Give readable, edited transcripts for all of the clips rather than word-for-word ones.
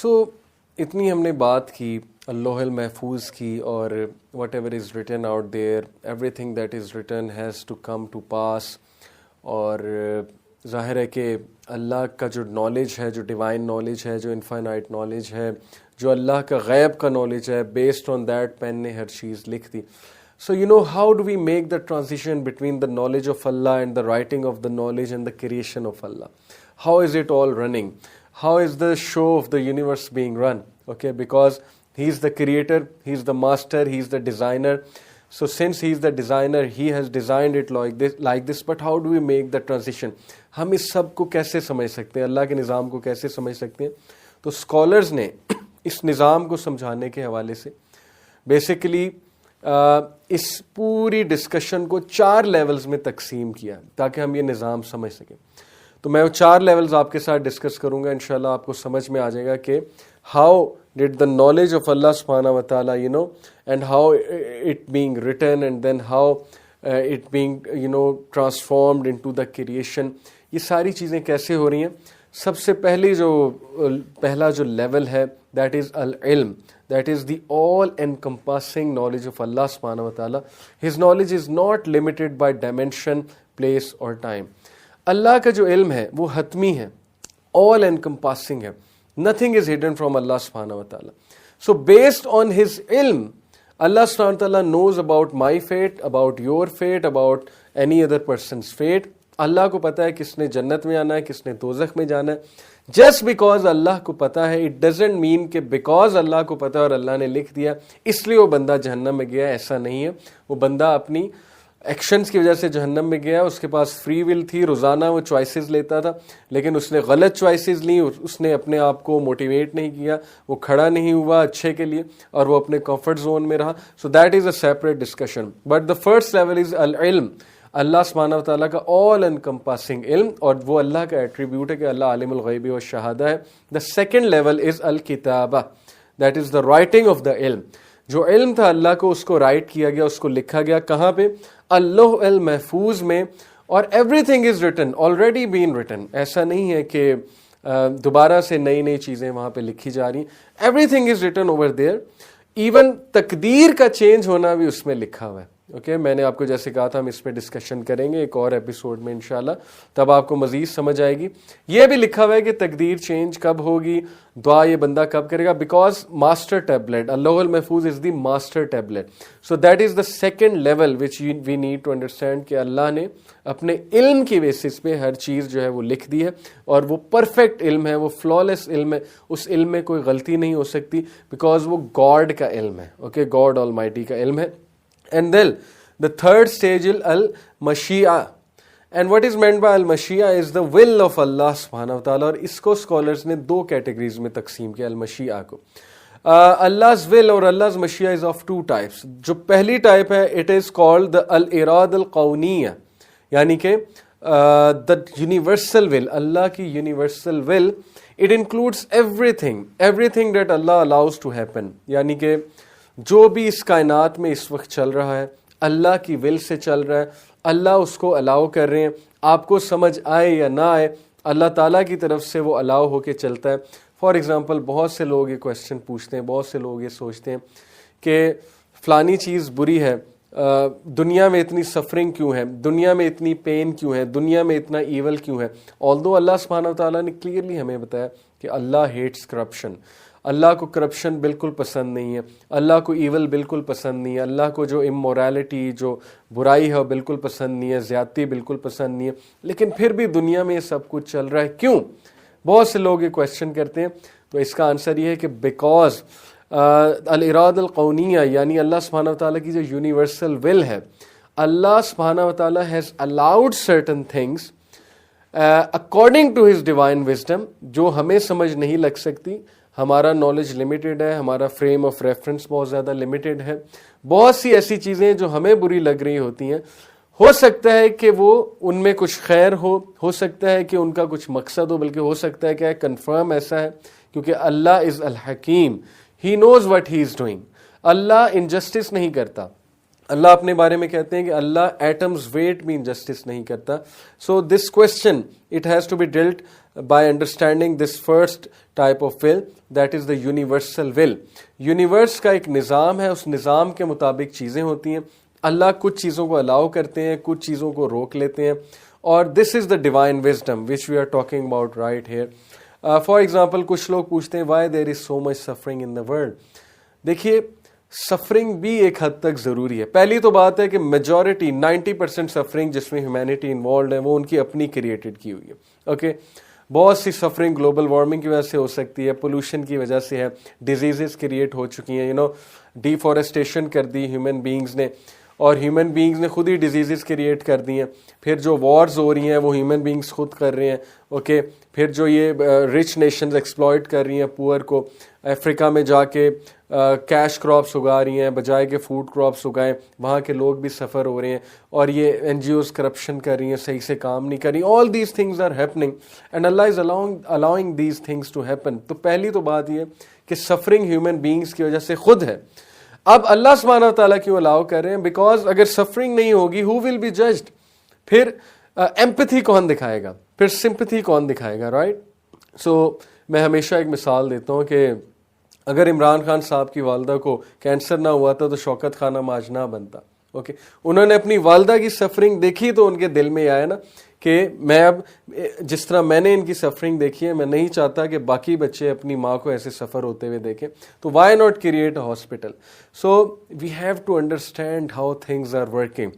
سو اتنی ہم نے بات کی اللوح المحفوظ کی, اور whatever is written out there, everything that is written has to come to pass. اور ظاہر ہے کہ اللہ کا جو نالج ہے, جو ڈیوائن نالج ہے, جو انفائنائٹ نالج ہے, جو اللہ کا غیب کا نالج ہے, بیسڈ آن دیٹ پین نے ہر چیز لکھ دی. So how do we make the transition between the knowledge of Allah and the writing of the knowledge and the creation of Allah? How is it all running? How is the show of the universe being run? Okay, because He is the creator, He is the master, He is the designer. So since He is the designer, He has designed it like this. But how do we make the transition? ہم اس سب کو کیسے سمجھ سکتے ہیں, اللہ کے نظام کو کیسے سمجھ سکتے ہیں؟ تو اسکالرز نے اس نظام کو سمجھانے کے حوالے سے بیسیکلی اس پوری ڈسکشن کو 4 لیولز میں تقسیم کیا تاکہ ہم یہ نظام سمجھ سکیں. تو میں وہ 4 لیولز آپ کے ساتھ ڈسکس کروں گا, انشاءاللہ آپ کو سمجھ میں آ جائے گا کہ how did the knowledge of Allah سبحانہ و تعالیٰ and how it being written and then how it being transformed into the creation. یہ ساری چیزیں کیسے ہو رہی ہیں؟ سب سے پہلا جو لیول ہے دیٹ از العلم. That is the all-encompassing knowledge of Allah subhanahu wa ta'ala. His knowledge is not limited by dimension, place or time. اللہ کا جو علم ہے وہ حتمی ہے, all-encompassing ہے. Nothing is hidden from Allah subhanahu wa ta'ala. So based on His ilm, Allah subhanahu wa ta'ala knows about my fate, about your fate, about any other person's fate. اللہ کو پتا ہے کس نے جنت میں آنا ہے, کس نے دوزخ میں جانا ہے. جسٹ بیکاز اللہ کو پتا ہے, اٹ ڈزنٹ مین کہ بیکاز اللہ کو پتا ہے اور اللہ نے لکھ دیا اس لیے وہ بندہ جہنم میں گیا. ایسا نہیں ہے. وہ بندہ اپنی ایکشنز کی وجہ سے جہنم میں گیا. اس کے پاس فری ول تھی, روزانہ وہ چوائسیز لیتا تھا, لیکن اس نے غلط چوائسیز لیں. اس نے اپنے آپ کو موٹیویٹ نہیں کیا, وہ کھڑا نہیں ہوا اچھے کے لیے, اور وہ اپنے کمفرٹ زون میں رہا. سو that is a separate discussion. But the first level is العلم. اللہ سبحانہ و تعالیٰ کا آل انکمپاسنگ علم, اور وہ اللہ کا ایٹریبیوٹ ہے کہ اللہ عالم الغیب والشہادہ ہے. دا سیکنڈ لیول از الکتابہ, that is the writing of the علم. جو علم تھا اللہ کو, اس کو رائٹ کیا گیا, اس کو لکھا گیا. کہاں پہ؟ اللوح المحفوظ میں. اور every thing is written, already been written. ایسا نہیں ہے کہ دوبارہ سے نئی چیزیں وہاں پہ لکھی جا رہی ہیں. Every thing is written over there. Even تقدیر کا چینج ہونا بھی اس میں لکھا ہوا ہے. اوکے, میں نے آپ کو جیسے کہا تھا ہم اس پہ ڈسکشن کریں گے ایک اور ایپیسوڈ میں انشاءاللہ, تب آپ کو مزید سمجھ آئے گی. یہ بھی لکھا ہوا ہے کہ تقدیر چینج کب ہوگی, دعا یہ بندہ کب کرے گا, بیکاز ماسٹر ٹیبلٹ, اللہ المحفوظ is the master tablet. So that is the second level which we need to understand کہ اللہ نے اپنے علم کی بیسس پہ ہر چیز جو ہے وہ لکھ دی ہے, اور وہ پرفیکٹ علم ہے, وہ فلالیس علم ہے. اس علم میں کوئی غلطی نہیں ہو سکتی, بیکاز وہ گاڈ کا علم ہے. اوکے, گاڈ آلمائٹی کا علم ہے. And then the third stage is al-Mashi'a. And what is meant by al-Mashi'a is the will of Allah subhanahu wa ta'ala. اور اس کو scholars نے 2 categories میں تقسیم کیا al-Mashi'a کو. Allah's will اور Allah's Mashi'a is of 2 types. جو پہلی type ہے it is called the al-irad al-qawniyya, یعنی کہ the universal will, اللہ کی universal will. It includes everything that Allah allows to happen. یعنی کہ جو بھی اس کائنات میں اس وقت چل رہا ہے اللہ کی ول سے چل رہا ہے, اللہ اس کو الاؤ کر رہے ہیں. آپ کو سمجھ آئے یا نہ آئے, اللہ تعالیٰ کی طرف سے وہ الاؤ ہو کے چلتا ہے. فار ایگزامپل, بہت سے لوگ یہ کویسچن پوچھتے ہیں, بہت سے لوگ یہ سوچتے ہیں کہ فلانی چیز بری ہے, دنیا میں اتنی سفرنگ کیوں ہے, دنیا میں اتنی پین کیوں ہے, دنیا میں اتنا ایول کیوں ہے. آلدو اللہ سبحانہ و تعالیٰ نے کلیئرلی ہمیں بتایا کہ اللہ ہیٹس کرپشن. اللہ کو کرپشن بالکل پسند نہیں ہے, اللہ کو ایول بالکل پسند نہیں ہے, اللہ کو جو امورالٹی, جو برائی ہے وہ بالکل پسند نہیں ہے, زیادتی بالکل پسند نہیں ہے. لیکن پھر بھی دنیا میں یہ سب کچھ چل رہا ہے, کیوں؟ بہت سے لوگ یہ کویسچن کرتے ہیں. تو اس کا آنسر یہ ہے کہ بیکاز الاراد القونیہ, یعنی اللہ سبحانہ و تعالیٰ کی جو یونیورسل ول ہے, اللہ سبحانہ و تعالیٰ has allowed certain things according to his divine wisdom, جو ہمیں سمجھ نہیں لگ سکتی. ہمارا نالج لمیٹڈ ہے, ہمارا فریم آف ریفرنس بہت زیادہ لمیٹڈ ہے. بہت سی ایسی چیزیں جو ہمیں بری لگ رہی ہوتی ہیں, ہو سکتا ہے کہ وہ ان میں کچھ خیر ہو سکتا ہے کہ ان کا کچھ مقصد ہو, بلکہ ہو سکتا ہے کہ کنفرم ایسا ہے, کیونکہ اللہ از الحکیم, he knows what he is doing. Allah injustice نہیں کرتا, اللہ اپنے بارے میں کہتے ہیں کہ اللہ ایٹمز ویٹ بھی انجسٹس نہیں کرتا. So this question it has to be dealt by understanding this first type of will, that is the universal will. Universe کا ایک نظام ہے, اس نظام کے مطابق چیزیں ہوتی ہیں. اللہ کچھ چیزوں کو الاؤ کرتے ہیں, کچھ چیزوں کو روک لیتے ہیں, اور this is the divine wisdom which we are talking about right here. For example کچھ لوگ پوچھتے ہیں why there is so much suffering in the world. دیکھیے سفرنگ بھی ایک حد تک ضروری ہے. پہلی تو بات ہے کہ میجورٹی 90% سفرنگ جس میں ہیومینٹی انوالوڈ ہے وہ ان کی اپنی کریٹڈ کی ہوئی ہے. اوکے, بہت سی سفرنگ گلوبل وارمنگ کی وجہ سے ہو سکتی ہے, پولوشن کی وجہ سے ہے, ڈیزیزز کریٹ ہو چکی ہیں, ڈیفورسٹیشن کر دی ہیومن بینگز نے, اور ہیومن بینگز نے خود ہی ڈیزیزز کریٹ کر دی ہیں. پھر جو وارز ہو رہی ہیں وہ ہیومن بینگز خود کر رہے ہیں. اوکے, پھر جو یہ رچ نیشنز ایکسپلائٹ کر رہی ہیں پور کو, افریقہ میں جا کے کیش کراپس اگا رہی ہیں بجائے کہ فوڈ کراپس اگائیں, وہاں کے لوگ بھی سفر ہو رہے ہیں, اور یہ این جی اوز کرپشن کر رہی ہیں, صحیح سے کام نہیں کر رہی. All these things are happening and اللہ is allowing these things to happen. تو پہلی تو بات یہ کہ سفرنگ ہیومن بینگز کی وجہ سے خود ہے. اب اللہ سبحانہ و تعالیٰ کیوں الاؤ کر رہے ہیں؟ بیکاز اگر سفرنگ نہیں ہوگی ہو ول بی ججڈ, پھر ایمپتھی کون دکھائے گا, پھر سمپتھی کون دکھائے گا, رائٹ؟ سو میں ہمیشہ ایک مثال دیتا ہوں کہ اگر عمران خان صاحب کی والدہ کو کینسر نہ ہوا تھا تو شوکت خانہ ماج نہ بنتا. اوکے, انہوں نے اپنی والدہ کی سفرنگ دیکھی تو ان کے دل میں آیا نا کہ میں اب جس طرح میں نے ان کی سفرنگ دیکھی ہے, میں نہیں چاہتا کہ باقی بچے اپنی ماں کو ایسے سفر ہوتے ہوئے دیکھیں, تو why not create a hospital. So we have to understand how things are working.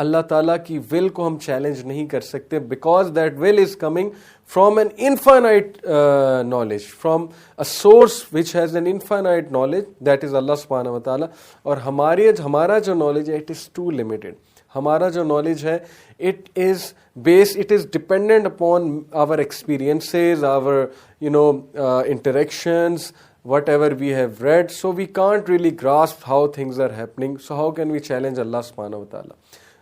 Allah تعالیٰ کی ول کو ہم چیلنج نہیں کر سکتے because that will is coming from an infinite knowledge, from a source which has an infinite knowledge, that is Allah سبحانہ و تعالیٰ. اور ہمارا جو نالج ہے اٹ از ٹو لمیٹڈ. ہمارا جو نالج ہے it is dependent upon our experiences, our interactions, whatever we have read, so we can't really grasp how things are happening. So how can we challenge Allah subhanahu wa ta'ala?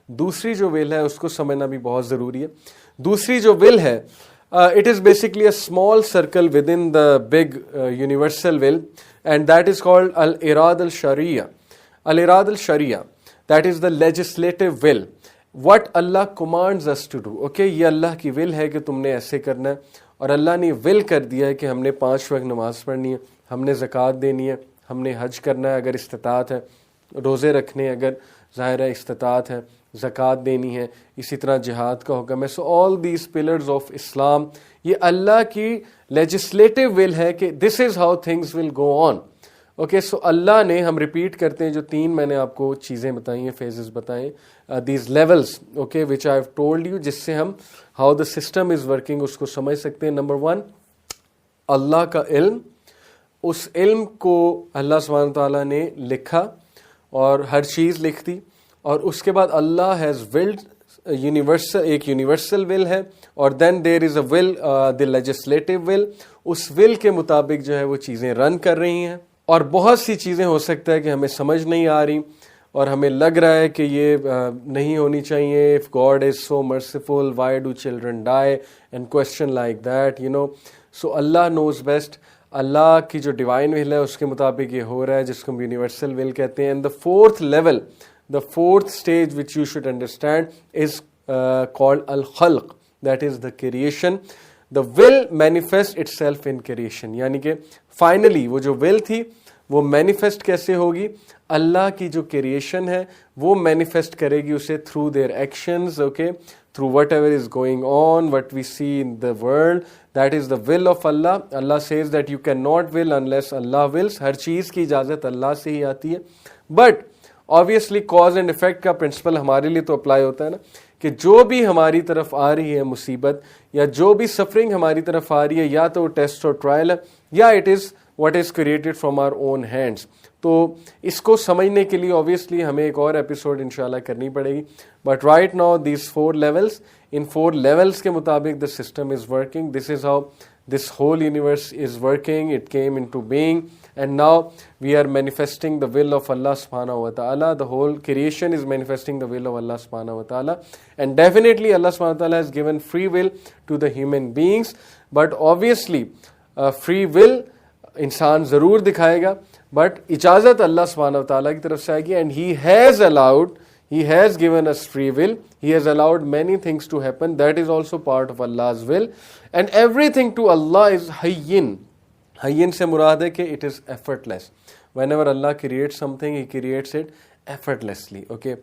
دوسری جو will ہے اس کو سمجھنا بھی بہت ضروری ہے. دوسری جو will ہے it is basically a small circle within the big universal will, and that is called al-irad al-shari'a. Al-irad al-shari'a, that is the legislative will, what Allah commands us to do. Okay, یہ اللہ کی will ہے کہ تم نے ایسے کرنا ہے, اور اللہ نے will کر دیا ہے کہ ہم نے 5 وقت نماز پڑھنی ہے, ہم نے زکوٰۃ دینی ہے, ہم نے حج کرنا ہے اگر استطاعت ہے, روزے رکھنے ہیں اگر ظاہر ہے استطاعت ہے, زکوٰۃ دینی ہے, اسی طرح جہاد کا حکم ہے. So all these pillars of Islam, یہ اللہ کی لیجسلیٹو ول ہے کہ this is how things will go on. Okay, so Allah نے, ہم ریپیٹ کرتے ہیں جو 3 میں نے آپ کو چیزیں بتائی ہیں, فیزز بتائیں, these levels, okay, which I have told you, جس سے ہم how the system is working اس کو سمجھ سکتے ہیں. نمبر 1, اللہ کا علم. اس علم کو اللہ سبحانہ تعالیٰ نے لکھا اور ہر چیز لکھ دی, اور اس کے بعد اللہ ہیز ولڈ یونیورسل, ایک یونیورسل ول ہے, اور دین دیر از اے ول دی لیجسلیٹو ول. اس ول کے مطابق جو ہے وہ چیزیں رن کر رہی ہیں, اور بہت سی چیزیں ہو سکتا ہے کہ ہمیں سمجھ نہیں آ رہی اور ہمیں لگ رہا ہے کہ یہ نہیں ہونی چاہیے. If God is so merciful why do children die and question like that, so Allah knows best. Allah کی جو ڈیوائن ول ہے اس کے مطابق یہ ہو رہا ہے, جس کو ہم یونیورسل ول کہتے ہیں. And the fourth level, the fourth stage which you should understand is called al-khalq, that is the creation. The will manifest itself in creation, یعنی کہ finally وہ جو will تھی وہ manifest کیسے ہوگی؟ اللہ کی جو creation ہے وہ manifest کرے گی اسے through their actions, okay, through whatever is going on, what we see in the world. That is the will of Allah. Allah says that you cannot will unless Allah wills. ہر چیز کی اجازت اللہ سے ہی آتی ہے. But obviously cause and effect کا principal ہمارے لیے تو اپلائی ہوتا ہے نا, کہ جو بھی ہماری طرف آ رہی ہے مصیبت, یا جو بھی سفرنگ ہماری طرف آ رہی ہے, یا تو ٹیسٹ اور ٹرائل ہے, یا it is what is created from our own hands. تو اس کو سمجھنے کے لیے obviously ہمیں ایک اور ایپیسوڈ انشاءاللہ کرنی پڑے گی. But right now these 4 levels, in 4 levels کے مطابق دا system is working. This is how this whole universe is working. It came into being, and now we are manifesting the will of Allah subhanahu wa ta'ala. The whole creation is manifesting the will of Allah subhanahu wa ta'ala, and definitely Allah subhanahu wa ta'ala has given free will to the human beings. But obviously free will انسان ضرور دکھائے گا, but اجازت اللہ سبحانہ و تعالیٰ کی طرف سے آئے گی. And He has given us free will. He has allowed many things to happen. That is also part of Allah's will. And everything to Allah is hayyin. Hayyin سے مراد ہے کہ it is effortless. Whenever Allah creates something, He creates it effortlessly. Okay.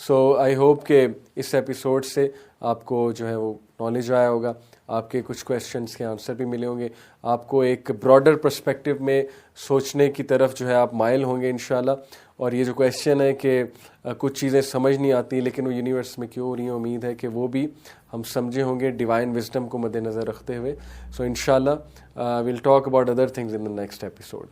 So I hope کہ اس episode سے آپ کو جو ہے وہ نالج آیا ہوگا, آپ کے کچھ کویشچنس کے آنسر بھی ملے ہوں گے, آپ کو ایک براڈر پرسپیکٹو میں سوچنے کی طرف جو ہے آپ مائل ہوں گے انشاءاللہ. اور یہ جو کویشچن ہے کہ کچھ چیزیں سمجھ نہیں آتی لیکن وہ یونیورس میں کیوں ہو رہی ہیں, امید ہے کہ وہ بھی ہم سمجھے ہوں گے ڈیوائن وزڈم کو مد نظر رکھتے ہوئے. سو انشاءاللہ we'll talk about other things in the next episode.